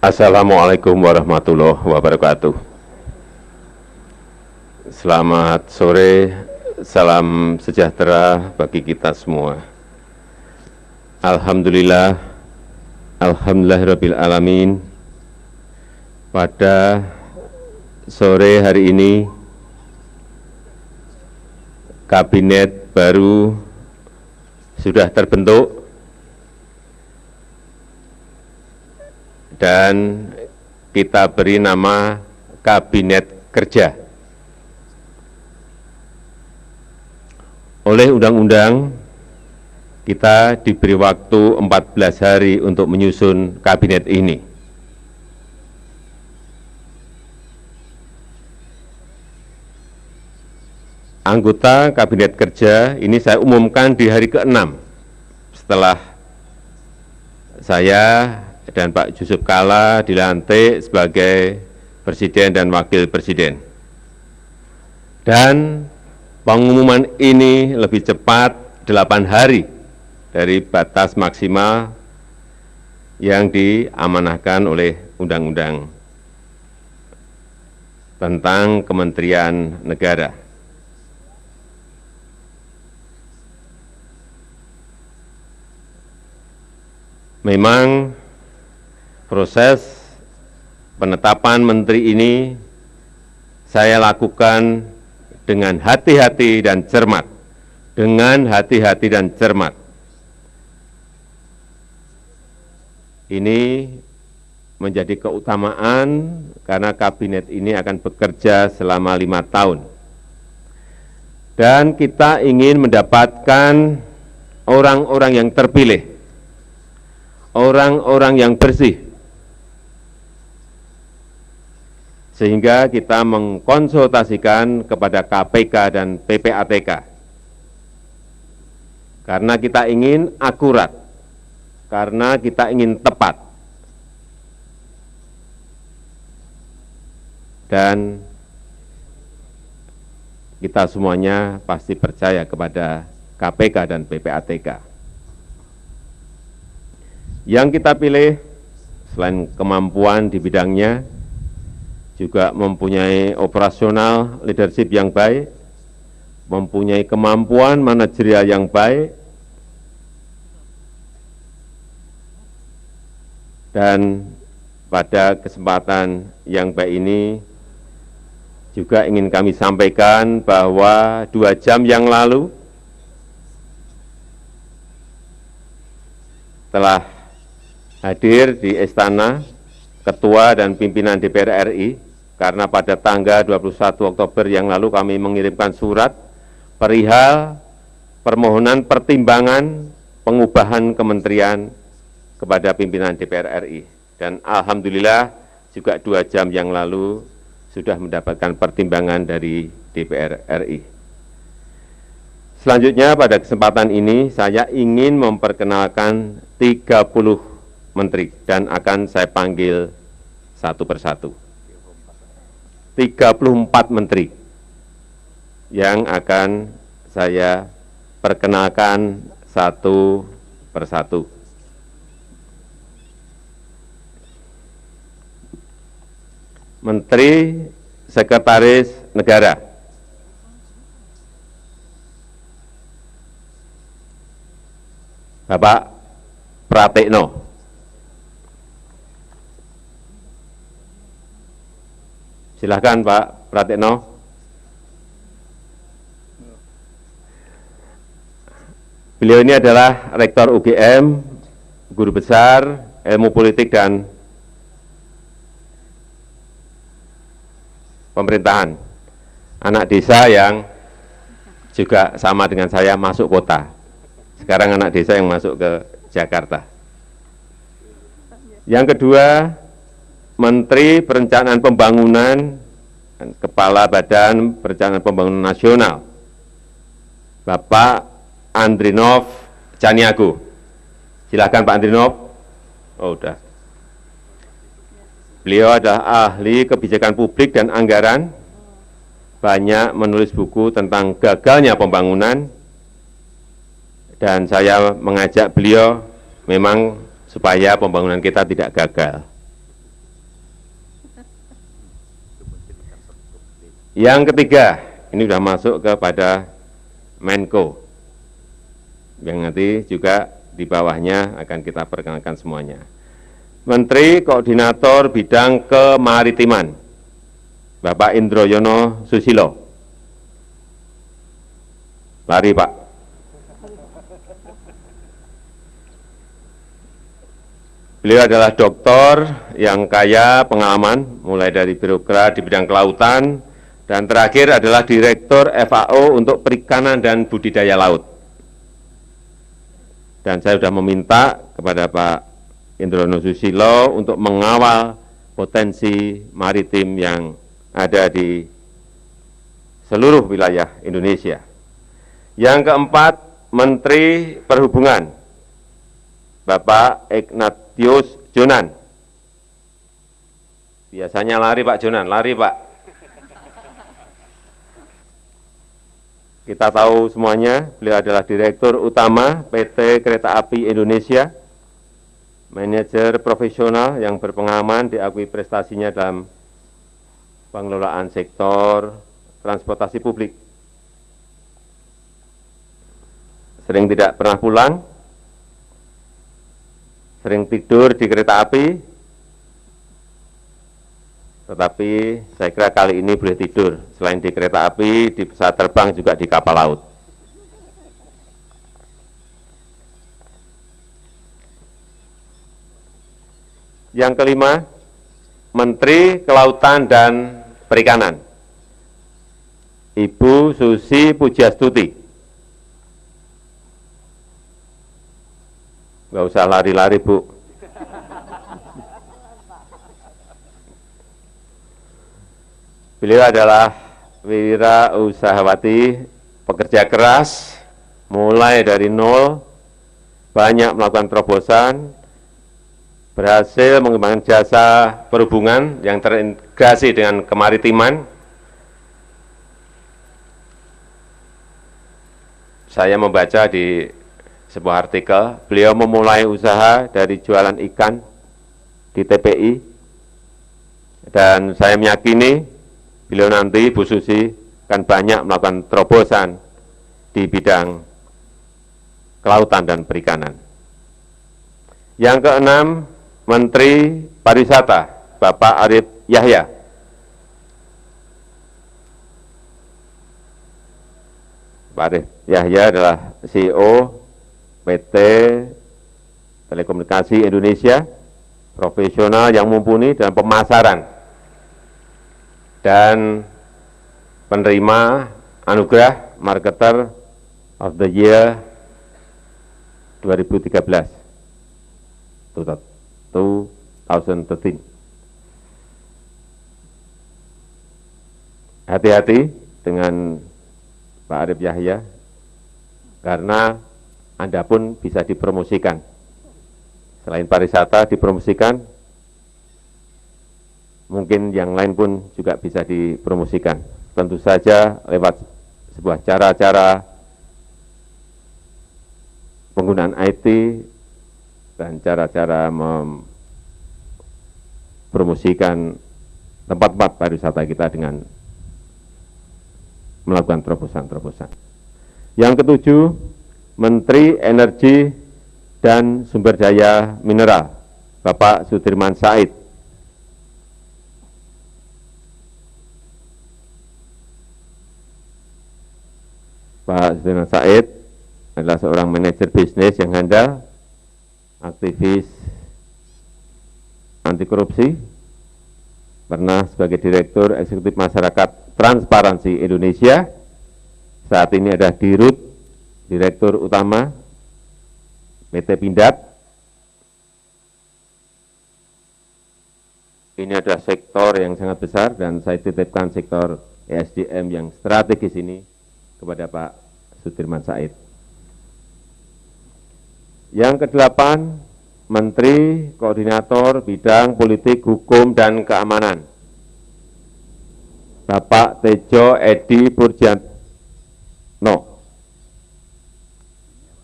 Assalamualaikum warahmatullahi wabarakatuh. Selamat sore, salam sejahtera bagi kita semua. Alhamdulillah, alhamdulillahirabbil alamin. Pada sore hari ini, kabinet baru sudah terbentuk dan kita beri nama Kabinet Kerja. Oleh undang-undang, kita diberi waktu 14 hari untuk menyusun kabinet ini. Anggota Kabinet Kerja ini saya umumkan di hari ke-6 setelah saya dan Pak Yusuf Kalla dilantik sebagai Presiden dan Wakil Presiden. Dan pengumuman ini lebih cepat 8 hari dari batas maksimal yang diamanahkan oleh Undang-Undang tentang Kementerian Negara. Memang proses penetapan menteri ini saya lakukan dengan hati-hati dan cermat. Dengan hati-hati dan cermat. Ini menjadi keutamaan karena kabinet ini akan bekerja selama 5 tahun. Dan kita ingin mendapatkan orang-orang yang terpilih, orang-orang yang bersih, sehingga kita mengkonsultasikan kepada KPK dan PPATK. Karena kita ingin akurat, karena kita ingin tepat. Dan kita semuanya pasti percaya kepada KPK dan PPATK. Yang kita pilih, selain kemampuan di bidangnya, juga mempunyai operasional leadership yang baik, mempunyai kemampuan manajerial yang baik, dan pada kesempatan yang baik ini juga ingin kami sampaikan bahwa 2 jam yang lalu telah hadir di Istana Ketua dan Pimpinan DPR RI, karena pada tanggal 21 Oktober yang lalu kami mengirimkan surat perihal permohonan pertimbangan pengubahan kementerian kepada pimpinan DPR RI. Dan alhamdulillah juga 2 jam yang lalu sudah mendapatkan pertimbangan dari DPR RI. Selanjutnya pada kesempatan ini saya ingin memperkenalkan 30 menteri dan akan saya panggil satu persatu. 34 menteri yang akan saya perkenalkan satu persatu. Menteri Sekretaris Negara. Bapak Pratikno. Silakan Pak Pratikno. Beliau ini adalah Rektor UGM, Guru Besar Ilmu Politik dan Pemerintahan. Anak desa yang juga sama dengan saya masuk kota. Sekarang anak desa yang masuk ke Jakarta. Yang kedua, Menteri Perencanaan Pembangunan dan Kepala Badan Perencanaan Pembangunan Nasional, Bapak Andrinov Caniago. Silakan Pak Andrinov. Oh, udah. Beliau adalah ahli kebijakan publik dan anggaran, banyak menulis buku tentang gagalnya pembangunan, dan saya mengajak beliau memang supaya pembangunan kita tidak gagal. Yang ketiga, ini sudah masuk kepada Menko, yang nanti juga di bawahnya akan kita perkenalkan semuanya. Menteri Koordinator Bidang Kemaritiman, Bapak Indroyono Susilo. Lari, Pak. Beliau adalah doktor yang kaya pengalaman, mulai dari birokrat di bidang kelautan, dan terakhir adalah Direktur FAO untuk Perikanan dan Budidaya Laut. Dan saya sudah meminta kepada Pak Indroyono Susilo untuk mengawal potensi maritim yang ada di seluruh wilayah Indonesia. Yang keempat, Menteri Perhubungan, Bapak Ignatius Jonan. Biasanya lari Pak Jonan, lari Pak. Kita tahu semuanya, beliau adalah Direktur Utama PT Kereta Api Indonesia, manajer profesional yang berpengalaman, diakui prestasinya dalam pengelolaan sektor transportasi publik. Sering tidak pernah pulang, sering tidur di kereta api, tetapi saya kira kali ini boleh tidur. Selain di kereta api, di pesawat terbang, juga di kapal laut. Yang kelima, Menteri Kelautan dan Perikanan, Ibu Susi Pujastuti. Nggak usah lari-lari, Bu. Beliau adalah wirausahawanti, pekerja keras, mulai dari nol, banyak melakukan terobosan, berhasil mengembangkan jasa perhubungan yang terintegrasi dengan kemaritiman. Saya membaca di sebuah artikel, beliau memulai usaha dari jualan ikan di TPI, dan saya meyakini beliau nanti, Bu Susi, akan banyak melakukan terobosan di bidang kelautan dan perikanan. Yang keenam, Menteri Pariwisata, Bapak Arief Yahya. Pak Arief Yahya adalah CEO PT Telekomunikasi Indonesia, profesional yang mumpuni dalam pemasaran dan penerima anugerah Marketer of the Year 2013. 2013. Hati-hati dengan Pak Arief Yahya, karena Anda pun bisa dipromosikan. Selain pariwisata dipromosikan, mungkin yang lain pun juga bisa dipromosikan. Tentu saja lewat sebuah cara-cara penggunaan IT dan cara-cara mempromosikan tempat-tempat pariwisata kita dengan melakukan terobosan-terobosan. Yang ketujuh, Menteri Energi dan Sumber Daya Mineral, Bapak Sudirman Said. Pak Sudirman Said adalah seorang manajer bisnis yang handal, aktivis anti korupsi, pernah sebagai Direktur Eksekutif Masyarakat Transparansi Indonesia, saat ini adalah Dirut, Direktur Utama PT Pindad. Ini adalah sektor yang sangat besar dan saya titipkan sektor ESDM yang strategis ini kepada Pak Sudirman Said. Yang kedelapan, Menteri Koordinator Bidang Politik, Hukum, dan Keamanan, Bapak Tejo Edi Purjantno,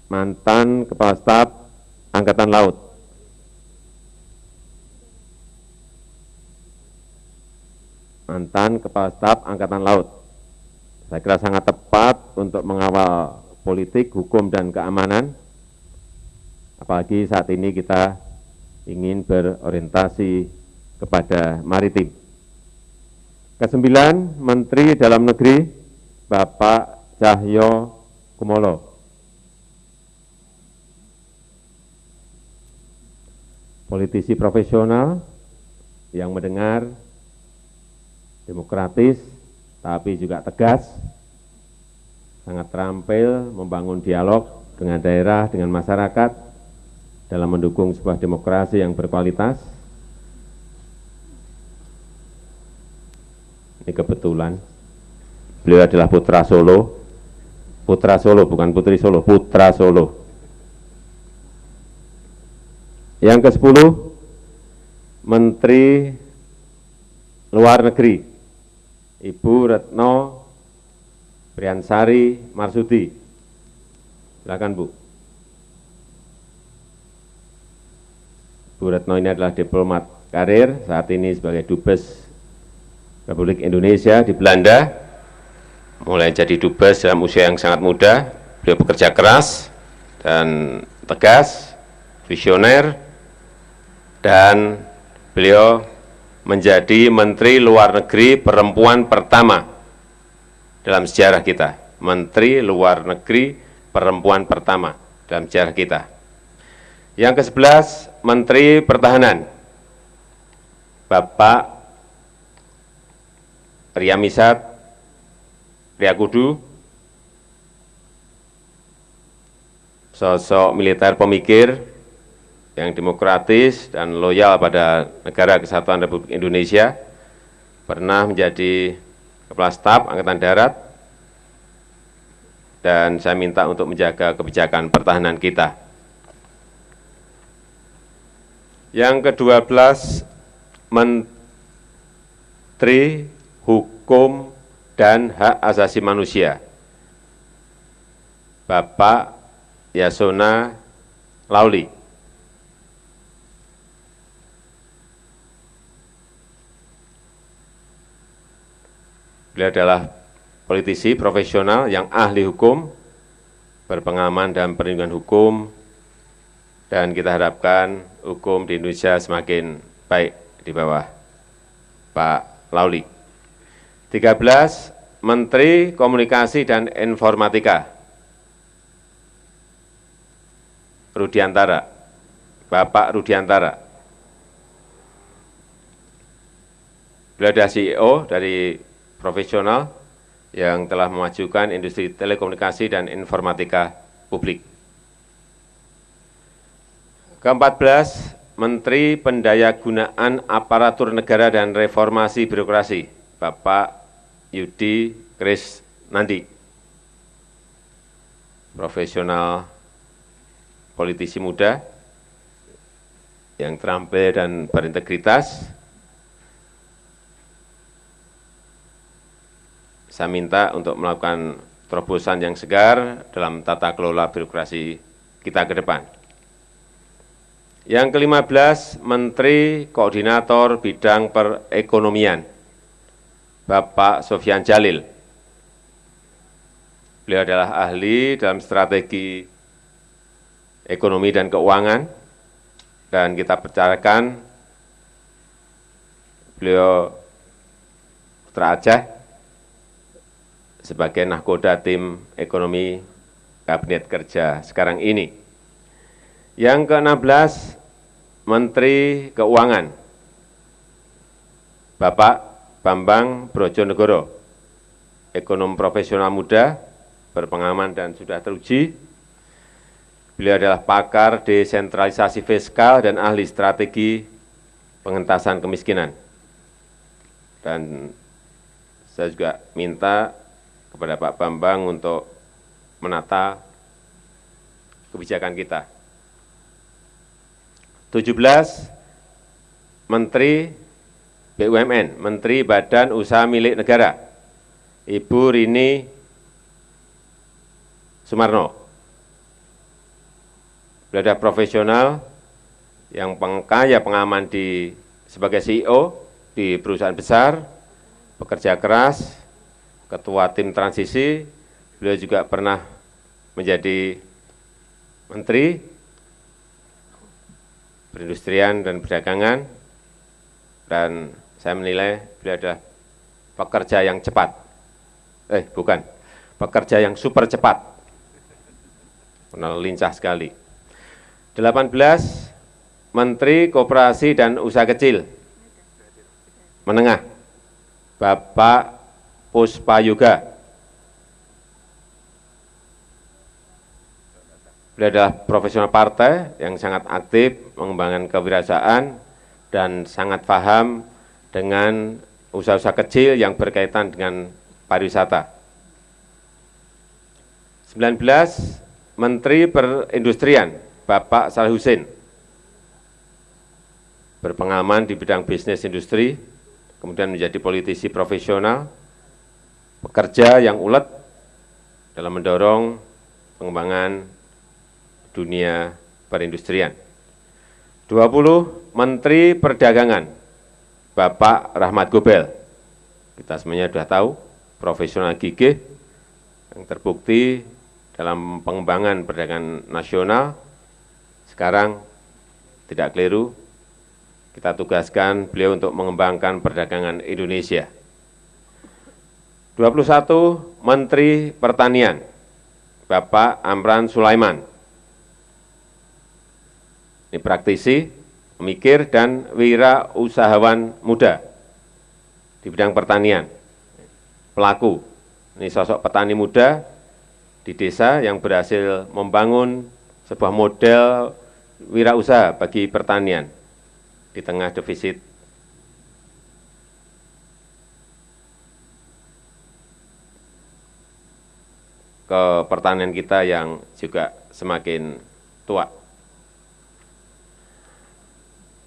mantan Kepala Staf Angkatan Laut. mantan Kepala Staf Angkatan Laut. Saya kira sangat tepat untuk mengawal politik, hukum, dan keamanan, apalagi saat ini kita ingin berorientasi kepada maritim. Kesembilan, Menteri Dalam Negeri Bapak Cahyo Kumolo. Politisi profesional yang mendengar, demokratis, tapi juga tegas, sangat terampil membangun dialog dengan daerah, dengan masyarakat, dalam mendukung sebuah demokrasi yang berkualitas. Ini kebetulan, beliau adalah putra Solo bukan putri Solo, putra Solo. Yang ke-10, Menteri Luar Negeri, Ibu Retno Priyansari Marsudi. Silakan Bu. Bu Retno ini adalah diplomat karir, saat ini sebagai Dubes Republik Indonesia di Belanda. Mulai jadi Dubes dalam usia yang sangat muda, beliau bekerja keras dan tegas, visioner, dan beliau menjadi Menteri Luar Negeri perempuan pertama dalam sejarah kita. Menteri Luar Negeri perempuan pertama dalam sejarah kita. Yang ke-11, Menteri Pertahanan, Bapak Riyamisat Riyakudu, sosok militer pemikir yang demokratis dan loyal pada Negara Kesatuan Republik Indonesia, pernah menjadi Kepala Staf Angkatan Darat, dan saya minta untuk menjaga kebijakan pertahanan kita. Yang ke-12, Menteri Hukum dan Hak Asasi Manusia, Bapak Yasona Lauli. Beliau adalah politisi profesional yang ahli hukum, berpengalaman dalam perlindungan hukum, dan kita harapkan hukum di Indonesia semakin baik di bawah Pak Lauli. 13, Menteri Komunikasi dan Informatika, Rudiantara, Bapak Rudiantara. Beliau adalah CEO dari profesional yang telah memajukan industri telekomunikasi dan informatika publik. Ke-14, Menteri Pendayagunaan Aparatur Negara dan Reformasi Birokrasi, Bapak Yudi Krisnandi, profesional politisi muda yang terampil dan berintegritas. Saya minta untuk melakukan terobosan yang segar dalam tata kelola birokrasi kita ke depan. Yang ke-15, Menteri Koordinator Bidang Perekonomian, Bapak Sofyan Jalil. Beliau adalah ahli dalam strategi ekonomi dan keuangan, dan kita percayakan beliau Putra Aceh sebagai nahkoda tim ekonomi Kabinet Kerja sekarang ini. Yang ke-16, Menteri Keuangan, Bapak Bambang Brojonegoro, ekonom profesional muda, berpengalaman dan sudah teruji. Beliau adalah pakar desentralisasi fiskal dan ahli strategi pengentasan kemiskinan. Dan saya juga minta kepada Pak Bambang untuk menata kebijakan kita. 17, Menteri BUMN, Menteri Badan Usaha Milik Negara, Ibu Rini Sumarno. Beliau adalah profesional yang kaya pengalaman sebagai CEO di perusahaan besar, pekerja keras, ketua tim transisi, beliau juga pernah menjadi menteri perindustrian dan perdagangan, dan saya menilai beliau adalah pekerja yang cepat. Bukan, pekerja yang super cepat. Karena lincah sekali. 18, Menteri Koperasi dan Usaha Kecil Menengah, Bapak Puspayoga. Beliau adalah profesional partai yang sangat aktif mengembangkan kewirausahaan dan sangat paham dengan usaha-usaha kecil yang berkaitan dengan pariwisata. 19, Menteri Perindustrian, Bapak Saleh Husin, berpengalaman di bidang bisnis industri, kemudian menjadi politisi profesional, pekerja yang ulet dalam mendorong pengembangan dunia perindustrian. 20, Menteri Perdagangan, Bapak Rahmat Gobel. Kita semuanya sudah tahu, profesional gigih yang terbukti dalam pengembangan perdagangan nasional. Sekarang tidak keliru, kita tugaskan beliau untuk mengembangkan perdagangan Indonesia. 21, Menteri Pertanian, Bapak Amran Sulaiman. Ini praktisi, pemikir, dan wirausahawan muda di bidang pertanian. Pelaku, ini sosok petani muda di desa yang berhasil membangun sebuah model wirausaha bagi pertanian di tengah defisit ke pertanian kita yang juga semakin tua.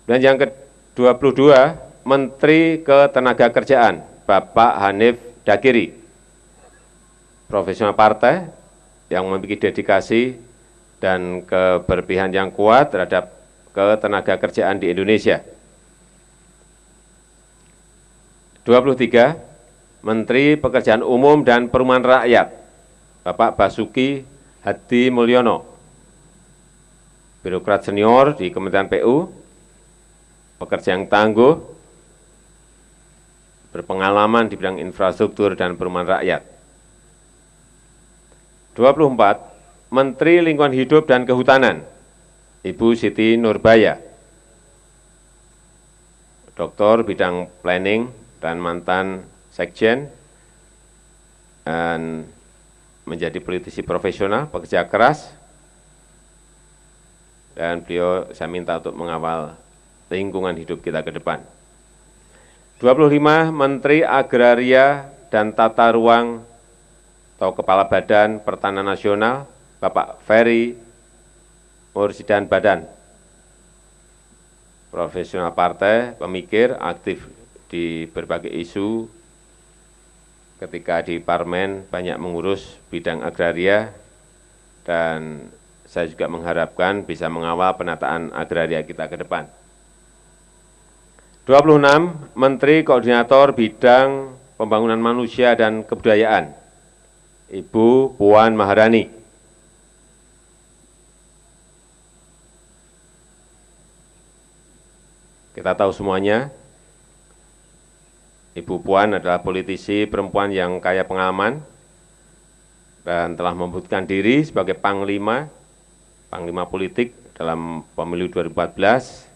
Dan yang ke-22, Menteri Ketenagakerjaan, Bapak Hanif Dakiri, profesional partai yang memiliki dedikasi dan keberpihakan yang kuat terhadap ketenagakerjaan di Indonesia. 23, Menteri Pekerjaan Umum dan Perumahan Rakyat, Bapak Basuki Hadi Mulyono, birokrat senior di Kementerian PU, pekerja yang tangguh, berpengalaman di bidang infrastruktur dan perumahan rakyat. 24, Menteri Lingkungan Hidup dan Kehutanan, Ibu Siti Nurbaya, doktor bidang planning dan mantan sekjen, dan menjadi politisi profesional, pekerja keras, dan beliau saya minta untuk mengawal lingkungan hidup kita ke depan. 25, Menteri Agraria dan Tata Ruang atau Kepala Badan Pertanahan Nasional, Bapak Ferry Mursidan Badan, profesional partai, pemikir, aktif di berbagai isu, ketika di Parmen banyak mengurus bidang agraria, dan saya juga mengharapkan bisa mengawal penataan agraria kita ke depan. 26, Menteri Koordinator Bidang Pembangunan Manusia dan Kebudayaan, Ibu Puan Maharani. Kita tahu semuanya, Ibu Puan adalah politisi perempuan yang kaya pengalaman dan telah membuktikan diri sebagai panglima politik dalam pemilu 2014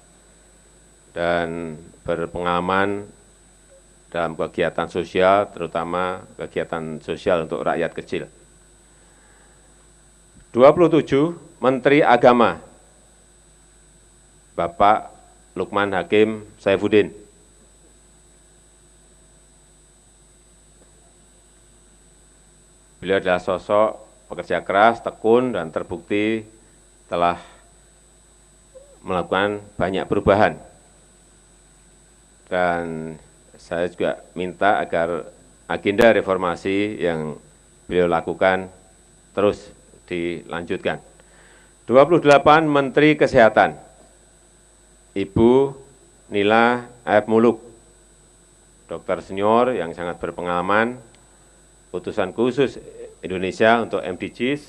dan berpengalaman dalam kegiatan sosial, terutama kegiatan sosial untuk rakyat kecil. 27, Menteri Agama, Bapak Lukman Hakim Saifuddin. Beliau adalah sosok pekerja keras, tekun, dan terbukti telah melakukan banyak perubahan. Dan saya juga minta agar agenda reformasi yang beliau lakukan terus dilanjutkan. 28, Menteri Kesehatan, Ibu Nila F. Muluk. dokter senior yang sangat berpengalaman, utusan khusus Indonesia untuk MDGs,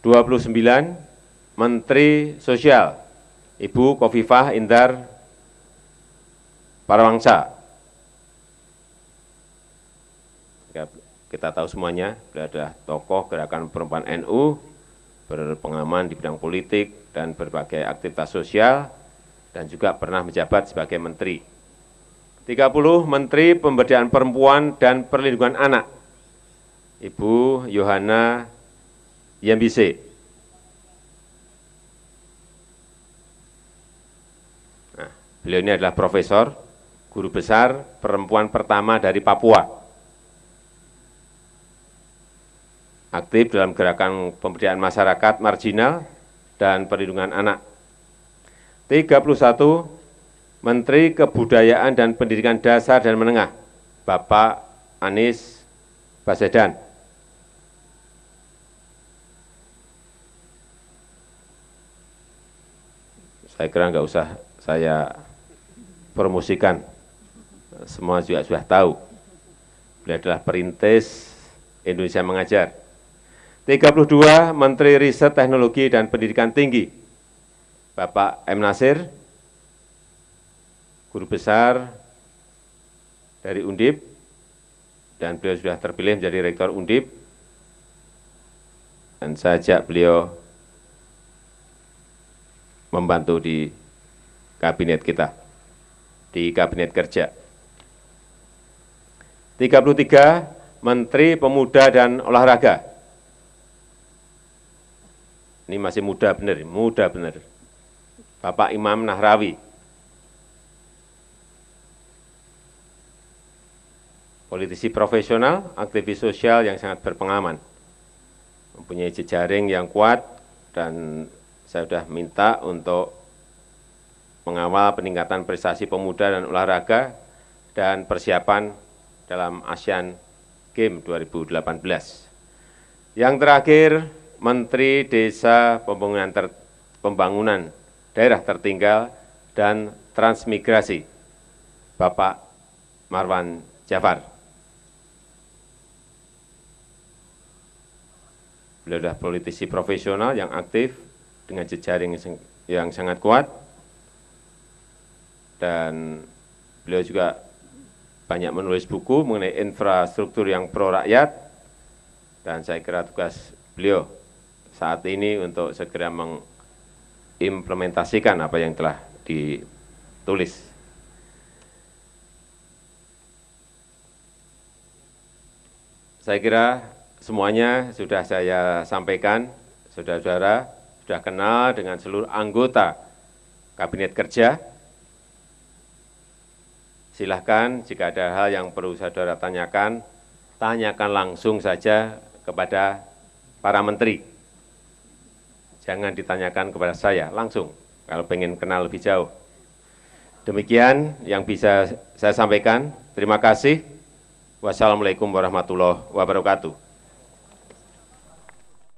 (29) Menteri Sosial, Ibu Khofifah Indar Parawangsa. Kita tahu semuanya, beliau adalah tokoh gerakan perempuan NU, berpengalaman di bidang politik dan berbagai aktivitas sosial, dan juga pernah menjabat sebagai menteri. 30 Menteri Pemberdayaan Perempuan dan Perlindungan Anak, Ibu Yohana Yembise. Nah, beliau ini adalah profesor, guru besar perempuan pertama dari Papua. Aktif dalam gerakan pemberdayaan masyarakat marginal dan perlindungan anak. 31 Menteri Kebudayaan dan Pendidikan Dasar dan Menengah, Bapak Anies Baswedan. Saya kira nggak usah saya promosikan, semua juga sudah tahu. Beliau adalah perintis Indonesia Mengajar. 32 Menteri Riset Teknologi dan Pendidikan Tinggi, Bapak M. Nasir, guru besar dari Undip, dan beliau sudah terpilih menjadi rektor Undip, dan saya ajak beliau membantu di kabinet kita, di kabinet kerja. 33 Menteri Pemuda dan Olahraga. Ini masih muda benar, Bapak Imam Nahrawi. Politisi profesional, aktivis sosial yang sangat berpengalaman, mempunyai jejaring yang kuat, dan saya sudah minta untuk mengawal peningkatan prestasi pemuda dan olahraga dan persiapan dalam Asian Games 2018. Yang terakhir, Menteri Desa Pembangunan Daerah Tertinggal dan Transmigrasi, Bapak Marwan Jafar. Beliau adalah politisi profesional yang aktif dengan jejaring yang sangat kuat, dan beliau juga banyak menulis buku mengenai infrastruktur yang pro rakyat, dan saya kira tugas beliau saat ini untuk segera mengimplementasikan apa yang telah ditulis. Saya kira semuanya sudah saya sampaikan, saudara-saudara sudah kenal dengan seluruh anggota Kabinet Kerja. Silahkan jika ada hal yang perlu saudara tanyakan, tanyakan langsung saja kepada para menteri. Jangan ditanyakan kepada saya langsung, kalau pengen kenal lebih jauh. Demikian yang bisa saya sampaikan. Terima kasih. Wassalamualaikum warahmatullahi wabarakatuh.